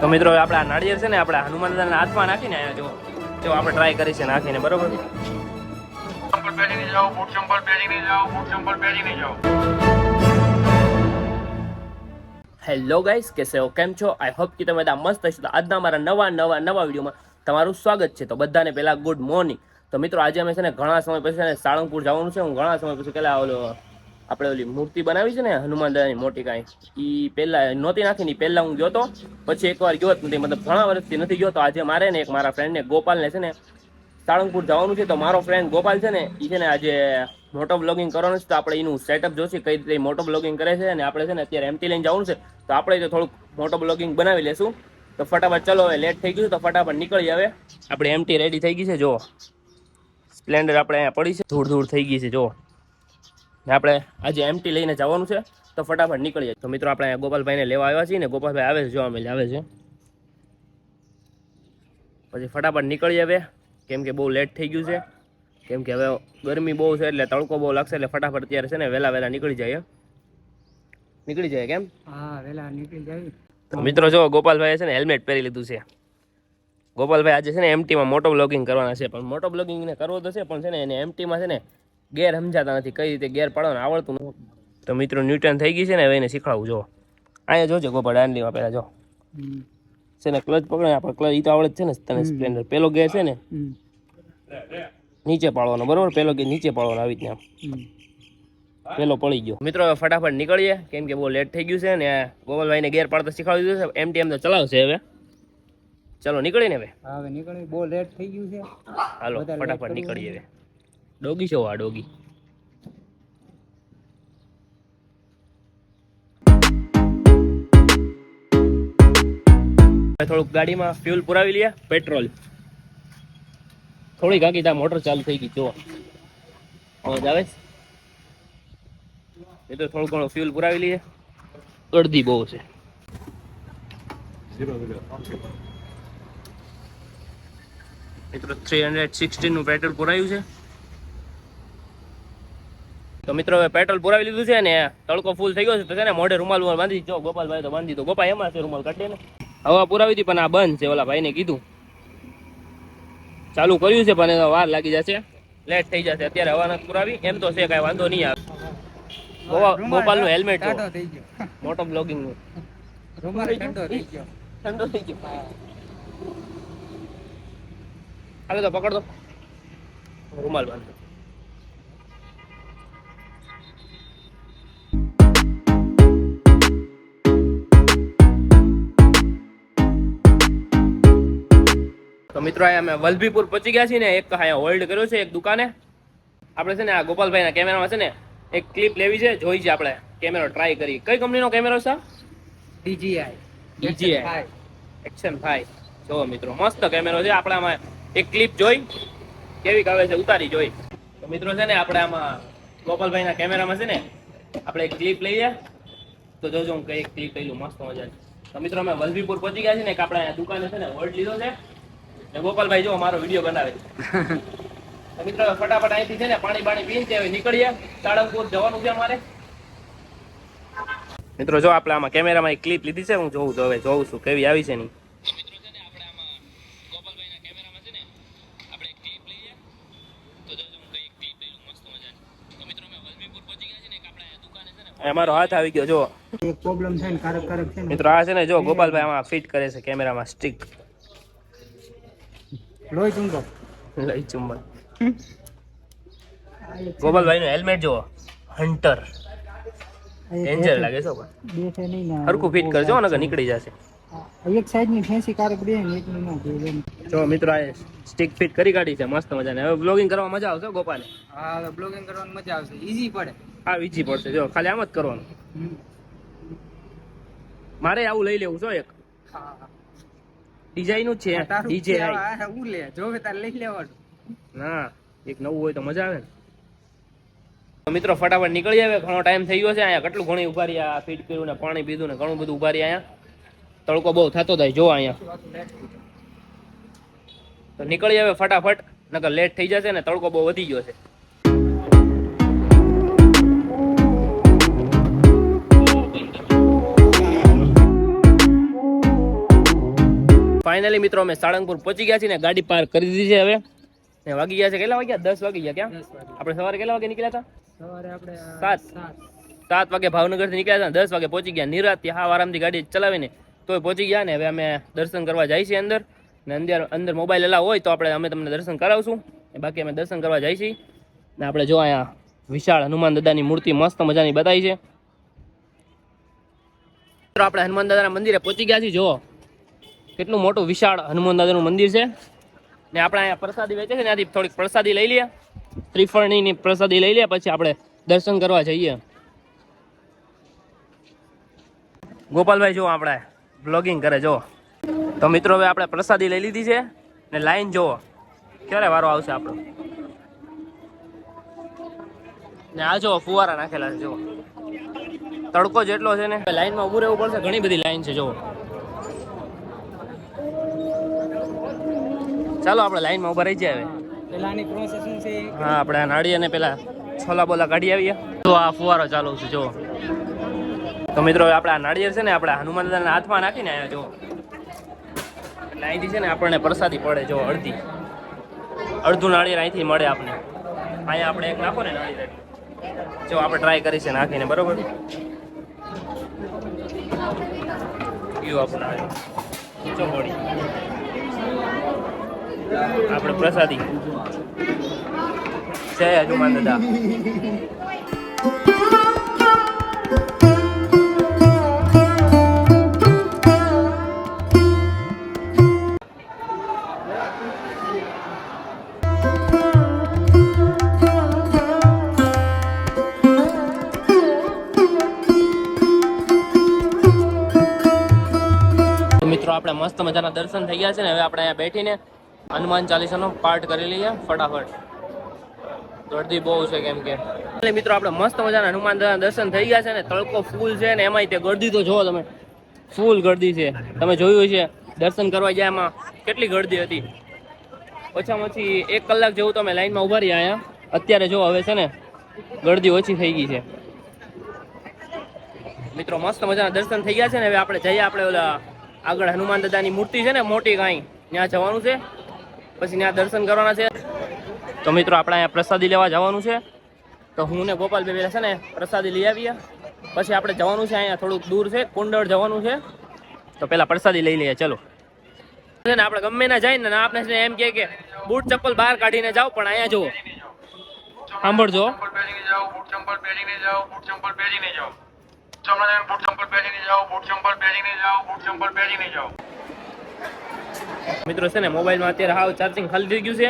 તો મિત્રો આપણે આ નાળિયેર છે ને આપણે હનુમાન દાદાના હાથમાં નાખીને અહીંયા જો આપણે ટ્રાય કરી છે નાખીને, બરોબર? હેલો ગાઈસ, કેસે હો, કેમ છો? આઈ હોપ કે તમે બધા મસ્ત હશો. તો આજના મારા નવા વિડીયોમાં તમારું સ્વાગત છે. તો બધાને પહેલા ગુડ મોર્નિંગ. તો મિત્રો આજે અમે છે ને ઘણા સમય પછી છે ને સાળંગપુર જવાનું છે. હું ઘણા સમય પછી પેલા આપણે ઓલી મૂર્તિ બનાવી છે ને હનુમાન દાદાની મોટી કાંઈ, એ પહેલા નહોતી નાખી, પહેલા હું ગયો તો, પછી એકવાર ગયો જ નથી, મતલબ ઘણા વર્ષથી નથી ગયો. તો આજે મારે ને એક મારા ફ્રેન્ડને ગોપાલને છે ને સાળંગપુર જવાનું છે. તો મારો ફ્રેન્ડ ગોપાલ છે ને એ છે ને આજે મોટો બ્લોગિંગ કરવાનું છે. તો આપણે એનું સેટઅપ જોશે કઈ રીતે મોટો બ્લોગિંગ કરે છે. અને આપણે છે ને અત્યારે એમટી લઈને જવાનું છે. તો આપણે તો થોડુંક મોટો બ્લોગિંગ બનાવી લેશું. તો ફટાફટ ચલો, હવે લેટ થઈ ગયું તો ફટાફટ નીકળી આવે. આપણે એમટી રેડી થઈ ગઈ છે. જો સ્પ્લેન્ડર આપણે અહીંયા પડી છે, ધૂળ થઈ ગઈ છે. જો આપણે આજે એમટી લઈને જવાનું છે. તો ફટાફટ નીકળી જાય. તો મિત્રો આપણે ગોપાલભાઈને લેવા આવ્યા છીએ ને, ગોપાલભાઈ આવે છે, જોવા મળે આવે છે. પછી ફટાફટ નીકળી આવે, કેમ કે બહુ લેટ થઈ ગયું છે. કેમ કે હવે ગરમી બહુ છે એટલે તડકો બહુ લાગશે, એટલે ફટાફટ અત્યારે છે ને વહેલા નીકળી જાય. કેમ? હા, વહેલા નીકળી જાય. તો મિત્રો જો ગોપાલભાઈ છે ને હેલ્મેટ પહેરી લીધું છે. ગોપાલભાઈ આજે છે ને એમટીમાં મોટો બ્લોગિંગ કરવાના છે. પણ મોટો બ્લોગિંગ ને કરવો તો છે, પણ છે ને એને એમટીમાં છે ને ગેર સમજાતા નથી, કઈ રીતે ગેર પાડવાનું આવડતું નથી. તો મિત્રો ન્યૂટન થઈ ગઈ છે ને, હવે એને શીખવાડવું. જો અહીંયા જોજો ગોપાલ દાંડીમાં પહેલા જો છે ને ક્લચ પકડે, આપણે ક્લચ ઈ તો આવડે છે ને તને. સ્પ્લેન્ડર પેલો ગેર છે ને નીચે પાડવાનો, બરોબર? પેલો ગેર નીચે પાડવાનો, આવી રીતના. પેલો પડી ગયો. મિત્રો હવે ફટાફટ નીકળીએ, કેમ કે બહુ લેટ થઈ ગયું છે ને ગોપાલભાઈને ગેર પાડતા શીખવાડી દીધું છે. એમટી એમ તો ચલાવશે હવે. ચલો નીકળીને હવે. હા, હવે નીકળી, બહુ લેટ થઈ ગયું છે. હાલો ફટાફટ નીકળીએ હવે. ડોગી છો આ ડોગી. થોડુંક ગાડીમાં ફ્યુલ પુરાવી લઈએ, પેટ્રોલ. થોડી ગાડી ત્યાં મોટર ચાલુ થઈ ગઈ, જો અવાજ આવે છે. તો થોડું ઘણું ફ્યુલ પુરાવી લઈએ, અડધી બહુ છે. મિત્રો 316 નું પેટ્રોલ પુરાયું છે. તો મિત્રો હવે પેટ્રોલ પુરાવી લીધું છે ને તડકો ફૂલ થઈ ગયો છે. તો છે ને મોઢે રૂમાલ બાંધી જો ગોપાલભાઈ તો બાંધી દો. ગોપાલ એમાં છે રૂમાલ કાઢી ને. હવા પુરાવી હતી પણ આ બંધ છે. ઓલા ભાઈને કીધું ચાલુ કર્યું છે પણ વાર લાગી જશે, લેટ થઈ જશે. અત્યારે હવા નથી પુરાવી, એમ તો છે, કઈ વાંધો નહીં આવે. ગોપાલ નું હેલ્મેટ મોટો બ્લોગિંગ નું ઠંડો થઈ ગયો. હાલે તો પકડ દો, રૂમાલ બાંધો. તો મિત્રો અહીંયા અમે વલભીપુર પહોંચી ગયા છીએ ને. એક અહીંયા હોલ્ડ કર્યો છે એક દુકાને. આપણે છે ને આ ગોપાલભાઈના કેમેરામાં છે ને એક ક્લિપ લેવી છે, જોઈ છે આપણે કેમેરો ટ્રાય કરી. કઈ કંપનીનો કેમેરો છે? DJI action 5. જો મિત્રો મસ્ત કેમેરો છે. આપણે આમાં એક ક્લિપ જોઈ કેવી આવે છે, ઉતારી જોઈ. તો મિત્રો છે ને આપણે આમાં ગોપાલભાઈના કેમેરામાં છે ને આપણે એક ક્લિપ લઈએ. તો જોજો હું કઈ ક્લિપ લઈ લઉં, મસ્ત મજા. તો મિત્રો અમે વલભીપુર પહોંચી ગયા છીએ ને, એક આપણે અહીંયા દુકાને છે ને હોલ્ડ લીધો છે. ગોપાલભાઈ જો મારો વિડીયો બનાવે છે. મિત્રો ફટાફટ અહીંથી છે ને પાણી પીને હવે નીકળીએ. સાળંગપુર જવાનું છે અમારે. મિત્રો જો આપણે આમાં કેમેરામાં એક ક્લિપ લીધી છે, હું જોઉં તો હવે જોઉં છું કેવી આવી છે નહીં. અમારો હાથ આવી ગયો જો. એક પ્રોબ્લેમ છે ને, કારક છે મિત્રો. આ છે ને જો ગોપાલભાઈ આમાં ફિટ કરે છે કેમેરામાં સ્ટિક. લોહી ચુંબક ગોપાલભાઈ નું હેલ્મેટ જો હન્ટર, ડેન્જર લાગે છે. હરખું ફિટ કરજો ને નીકળી જશે. એક સાઈડ ની ફેન્સી કારક દે ને એક ની. જો મિત્રો આ સ્ટિક ફિટ કરી કાઢી છે મસ્ત મજાને. હવે બ્લોગિંગ કરવા મજા આવશે ગોપાલે. હા, હવે બ્લોગિંગ કરવાની મજા આવશે. ઈઝી પડે. હા, ઈઝી પડશે. જો ખાલી આમ જ કરવાનું. મારે આવું લઈ લેવું છો એક. ડિઝાઇન નું છે DJI. હું લે જો તારે લઈ લેવાનું. ના, એક નવું હોય તો મજા આવે ને. તો મિત્રો ફટાફટ નીકળી આવે, ઘણો ટાઈમ થઈ ગયો છે. અહીંયા કેટલું ઘણી ઉભા રહ્યા, ફીટ કર્યું ને પાણી પીધું ને ઘણું બધું ઉભા રહ્યા. અહીંયા તડકો બહુ થતો થાય જો અહીંયા. તો નીકળી આવે ફટાફટ, નકર લેટ થઈ જશે ને, તડકો બહુ વધી ગયો છે. ફાઇનલી મિત્રો અમે સાળંગપુર પહોંચી ગયા છીએ ને ગાડી પાર્ક કરી દીધી છે હવે ને વાગી ગયા છે કેટલા વાગ્યા 10 વાગી ગયા ક્યાં આપણે સવારે કેટલા વાગે નીકળ્યા હતા સવારે આપણે 7 વાગે ભાવનગર થી નીકળ્યા હતા 10 વાગે પહોંચી ગયા નિરાંતથી હા આરામથી ગાડી ચલાવીને તોય પહોંચી ગયા ને હવે અમે દર્શન કરવા જાય છીએ અંદર ને અંદર મોબાઈલ એલા હોય તો આપણે અમે તમને દર્શન કરાવશું બાકી અમે દર્શન કરવા જાય છીએ ને આપણે જો અહીંયા વિશાળ હનુમાન દાદાની મૂર્તિ મસ્ત મજાની બતાવી છે મિત્રો આપણે હનુમાન દાદાના મંદિરે પહોંચી ગયા છીએ જો કેટલું મોટું વિશાળ હનુમાન દાદાનું મંદિર છે ને આપણે અહીંયા પ્રસાદી વેચે છે ત્યાંથી થોડીક પ્રસાદી લઈ લઈએ ત્રિફળની પ્રસાદી લઈ લઈએ પછી આપણે દર્શન કરવા જઈએ ગોપાલભાઈ જો આપણે બ્લોગિંગ કરે જો તો મિત્રો હવે આપણે પ્રસાદી લઈ લીધી છે ને લાઈન જુઓ ક્યારે વારો આવશે આપણો ને આ જો ફુવારા નાખેલા છે જો તડકો જેટલો છે ને લાઈનમાં ઊભું રહેવું પડશે ઘણી બધી લાઈન છે જો ચાલો આપણે લાઈનમાં ઊભા રહી જાય પેલાની પ્રોસેસ શું છે હા આપણે નાળિયેરને પેલા છોલા બોલા કાઢી આવીએ તો આ ફુવારો ચાલુ છે જો તો મિત્રો આપણે આ નાળિયેર છે ને આપણે હનુમાન દાદાના હાથમાં નાખીને આવ્યા જો એટલે અહીંથી છે ને આપણને પ્રસાદી પડે જો અડધું નાળિયેર અહીંથી મળે આપણે અહીંયા આપણે એક નાખો ને નાળિયેર જો આપણે ટ્રાય કરી છે નાખીને બરોબર કયું આપણું નાળિયેર ચોપડી આપણે પ્રસાદી જય હનુમાન દાદા મિત્રો આપણે મસ્ત મજાના દર્શન થઈ ગયા છે ને હવે આપણે અહીંયા બેઠીને હનુમાન ચાલીસાનો પાઠ કરી લઈએ ફટાફટ ગળદી બહુ છે કેમ કે મિત્રો આપણે મસ્ત મજાના હનુમાન દાદાના દર્શન થઈ ગયા છે ને તડકો ફૂલ છે ને એમાંય તે ગળદી તો જોવો તમે ફૂલ ગળદી છે તમે જોયું છે દર્શન કરવા ગયા એમાં કેટલી ગળદી હતી ઓછામાં ઓછી 1 કલાક જેવું તો અમે લાઈનમાં ઉભા રહ્યા અહીંયા અત્યારે જો હવે છે ને ગળદી ઓછી થઈ ગઈ છે મિત્રો મસ્ત મજાના દર્શન થઈ ગયા છે ને હવે આપણે જઈએ આપણે ઓલા આગળ હનુમાન દાદાની મૂર્તિ છે ને મોટી કાંઈ ત્યાં જવાનું છે પછી ત્યાં દર્શન કરવાના છે તો મિત્રો આપણે અહીંયા પ્રસાદી લેવા જવાનું છે તો હું ને ગોપાલભાઈ પેલા છે ને પ્રસાદી લઈ આવીએ પછી આપણે જવાનું છે અહીંયા થોડુંક દૂર છે કુંડળ જવાનું છે તો પેલા પ્રસાદી લઈ લઈએ ચલો છે ને આપણે ગમે ના જાય ને આપણે છે એમ કે બૂટ ચપ્પલ બહાર કાઢીને જાઓ પણ અહીંયા જુઓ સાંભળજો મિત્રો છે ને મોબાઈલમાં અત્યારે હાવ ચાર્જિંગ ખાલી થઈ ગયું છે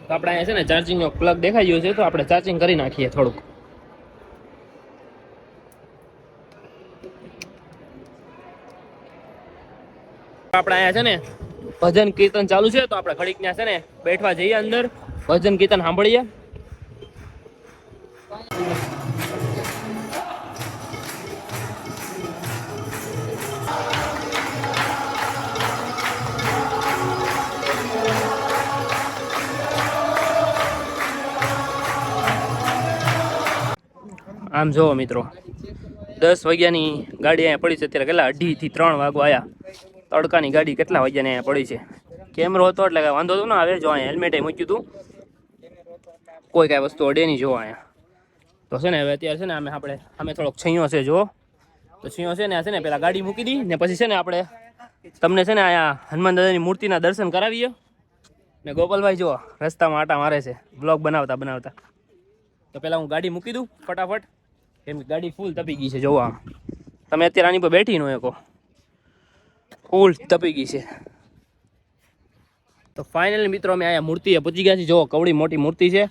તો આપણે અહીંયા છે ને ચાર્જિંગનો પ્લગ દેખાઈ ગયો છે તો આપણે ચાર્જિંગ કરી નાખીએ થોડુંક આપણે અહીંયા છે ને ભજન કીર્તન ચાલુ છે તો આપણે ઘડીક ત્યાં છે ને બેઠવા જઈએ અંદર ભજન કીર્તન સાંભળીએ આમ જોવો મિત્રો 10 વાગ્યાની ગાડી અહીંયા પડી છે અત્યારે કેટલા 2:30 થી 3 વાગવા આવ્યા તડકાની ગાડી કેટલા વાગ્યાની અહીંયા પડી છે કેમેરો હતો એટલે વાંધો તો ના આવે જો અહીંયા હેલ્મેટે મૂક્યું હતું કોઈ કાંઈ વસ્તુ અડે નહીં જોવા અહીંયા તો છે ને હવે અત્યારે છે ને અમે થોડોક છૈયો છે જો તો છૈયો છે ને આ છે ને પેલા ગાડી મૂકી દી ને પછી છે ને આપણે તમને છે ને અહીંયા હનુમાન દાદાની મૂર્તિના દર્શન કરાવીએ ને ગોપાલભાઈ જો રસ્તામાં આટા મારે છે બ્લોગ બનાવતા તો પેલા હું ગાડી મૂકી દઉં ફટાફટ કેમ કે ગાડી ફૂલ તપી ગઈ છે જોવા તમે અત્યારે આની પર બેઠી નો એકો ફૂલ તપી ગઈ છે તો ફાઇનલી મિત્રો અમે અહીંયા મૂર્તિએ પહોંચી ગયા છીએ જો કવડી મોટી મૂર્તિ છે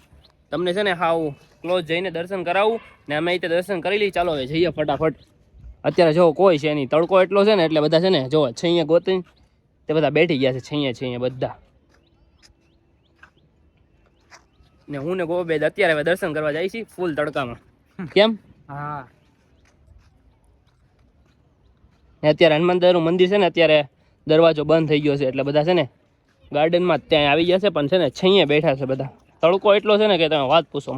તમને છે ને હાવ ક્લોઝ જઈને દર્શન કરાવું ને અમે અહીં દર્શન કરી લઈએ ચાલો હવે જઈએ ફટાફટ અત્યારે જો કોઈ છે નહીં તડકો એટલો છે ને એટલે બધા છે ને જો છૈયા ગોતી તે બધા બેઠી ગયા છે છૈયા બધા ને હું ને ગોબેદ અત્યારે હવે દર્શન કરવા જાય છે ફૂલ તડકામાં કેમ હા ને અત્યારે હનુમાન દાદાનું મંદિર છે ને અત્યારે દરવાજો બંધ થઈ ગયો છે એટલે બધા છે ને ગાર્ડનમાં ત્યાં આવી ગયા છે પણ છે ને છૈયા બેઠા છે બધા તડકો એટલો છે ને કે તમે વાત પૂછો